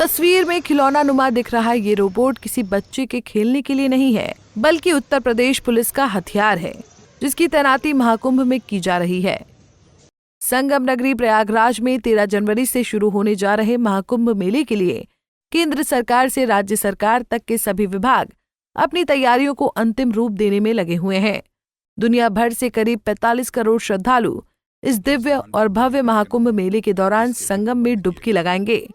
तस्वीर में खिलौना नुमा दिख रहा ये रोबोट किसी बच्चे के खेलने के लिए नहीं है, बल्कि उत्तर प्रदेश पुलिस का हथियार है, जिसकी तैनाती महाकुंभ में की जा रही है। संगम नगरी प्रयागराज में 13 जनवरी से शुरू होने जा रहे महाकुंभ मेले के लिए केंद्र सरकार से राज्य सरकार तक के सभी विभाग अपनी तैयारियों को अंतिम रूप देने में लगे हुए हैं। दुनिया भर से करीब 45 करोड़ श्रद्धालु इस दिव्य और भव्य महाकुंभ मेले के दौरान संगम में डुबकी लगाएंगे।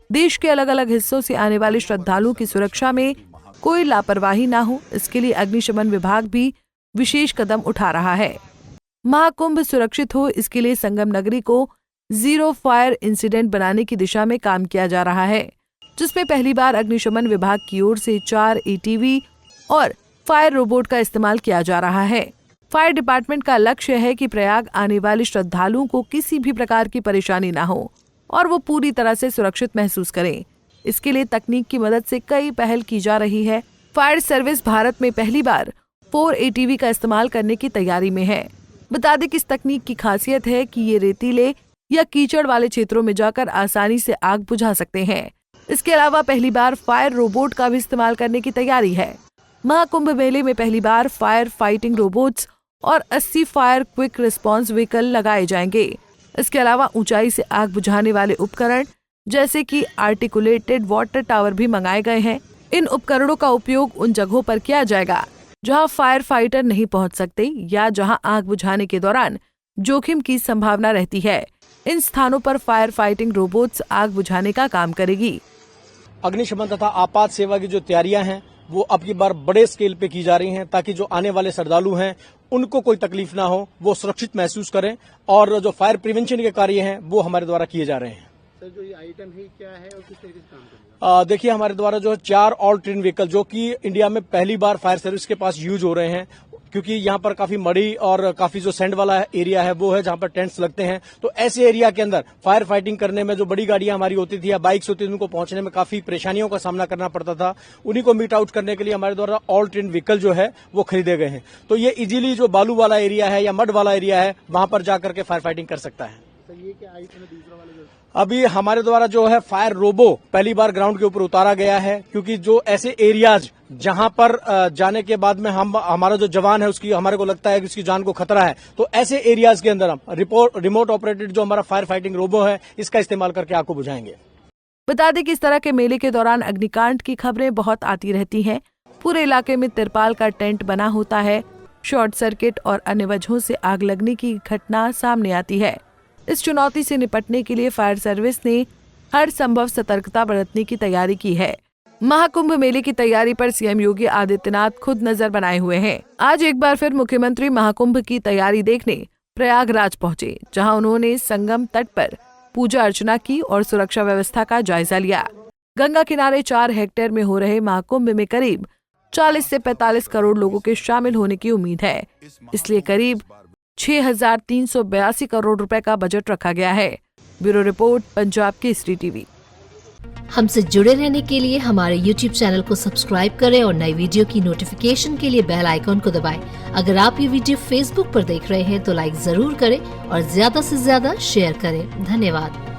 देश के अलग अलग हिस्सों से आने वाले श्रद्धालुओं की सुरक्षा में कोई लापरवाही न हो, इसके लिए अग्निशमन विभाग भी विशेष कदम उठा रहा है। महाकुंभ सुरक्षित हो, इसके लिए संगम नगरी को जीरो फायर इंसिडेंट बनाने की दिशा में काम किया जा रहा है, जिसमें पहली बार अग्निशमन विभाग की ओर से 4 ATV और फायर रोबोट का इस्तेमाल किया जा रहा है। फायर डिपार्टमेंट का लक्ष्य है कि प्रयाग आने वाले श्रद्धालुओं को किसी भी प्रकार की परेशानी न हो और वो पूरी तरह से सुरक्षित महसूस करें। इसके लिए तकनीक की मदद से कई पहल की जा रही है। फायर सर्विस भारत में पहली बार 4 ATV का इस्तेमाल करने की तैयारी में है। बता दें कि इस तकनीक की खासियत है कि ये रेतीले या कीचड़ वाले क्षेत्रों में जाकर आसानी से आग बुझा सकते हैं। इसके अलावा पहली बार फायर रोबोट का भी इस्तेमाल करने की तैयारी है। महाकुंभ मेले में पहली बार फायर फाइटिंग रोबोट्स और 80 फायर क्विक रिस्पांस व्हीकल लगाए जाएंगे। इसके अलावा ऊंचाई से आग बुझाने वाले उपकरण जैसे कि आर्टिकुलेटेड वाटर टावर भी मंगाए गए हैं। इन उपकरणों का उपयोग उन जगहों पर किया जाएगा जहां फायर फाइटर नहीं पहुंच सकते या जहां आग बुझाने के दौरान जोखिम की संभावना रहती है। इन स्थानों पर फायर फाइटिंग रोबोट्स आग बुझाने का काम करेगी। अग्निशमन तथा आपात सेवा की जो तैयारियां हैं वो अब की बार बड़े स्केल पे की जा रही हैं, ताकि जो आने वाले श्रद्धालु हैं उनको कोई तकलीफ ना हो, वो सुरक्षित महसूस करें और जो फायर प्रिवेंशन के कार्य हैं वो हमारे द्वारा किए जा रहे हैं। सर, जो ये आइटम है क्या है और किस तरीके से काम करेगा? देखिए, हमारे द्वारा जो 4 ऑल ट्रेन व्हीकल जो कि इंडिया में पहली बार फायर सर्विस के पास यूज हो रहे हैं, क्योंकि यहाँ पर काफी मड़ी और काफी जो सैंड वाला एरिया है वो है जहाँ पर टेंट्स लगते हैं। तो ऐसे एरिया के अंदर फायर फाइटिंग करने में जो बड़ी गाड़ियां हमारी होती थी या बाइक्स होती थी, उनको पहुंचने में काफी परेशानियों का सामना करना पड़ता था। उन्हीं को मीट आउट करने के लिए हमारे द्वारा ऑल ट्रेन व्हीकल जो है वो खरीदे गए हैं। तो ये इजीली जो बालू वाला एरिया है या मड वाला एरिया है वहां पर जाकर के फायर फाइटिंग कर सकता है। सर, ये क्या आइटम है दूसरा वाला? अभी हमारे द्वारा जो है फायर रोबो पहली बार ग्राउंड के ऊपर उतारा गया है, क्योंकि जो ऐसे एरियाज जहां पर जाने के बाद में हमारा जो जवान है उसकी हमारे को लगता है कि उसकी जान को खतरा है, तो ऐसे एरियाज के अंदर हम रिमोट ऑपरेटेड जो हमारा फायर फाइटिंग रोबो है इसका इस्तेमाल करके आग को बुझाएंगे। बता दें कि इस तरह के मेले के दौरान अग्निकांड की खबरें बहुत आती रहती हैं। पूरे इलाके में तिरपाल का टेंट बना होता है। शॉर्ट सर्किट और अन्य वजहों से आग लगने की घटना सामने आती है। इस चुनौती से निपटने के लिए फायर सर्विस ने हर संभव सतर्कता बरतने की तैयारी की है। महाकुंभ मेले की तैयारी पर सीएम योगी आदित्यनाथ खुद नजर बनाए हुए हैं। आज एक बार फिर मुख्यमंत्री महाकुंभ की तैयारी देखने प्रयागराज पहुंचे, जहां उन्होंने संगम तट पर पूजा अर्चना की और सुरक्षा व्यवस्था का जायजा लिया। गंगा किनारे 4 हेक्टेयर में हो रहे महाकुंभ में करीब 40 से 45 करोड़ लोगों के शामिल होने की उम्मीद है, इसलिए करीब 6,382 करोड़ रुपए का बजट रखा गया है। Bureau report, Punjab Kesari TV. हमसे जुड़े रहने के लिए हमारे YouTube चैनल को सब्सक्राइब करें और नई वीडियो की नोटिफिकेशन के लिए बेल आइकॉन को दबाएं। अगर आप ये वीडियो Facebook पर देख रहे हैं तो लाइक जरूर करें और ज्यादा से ज्यादा शेयर करें। धन्यवाद।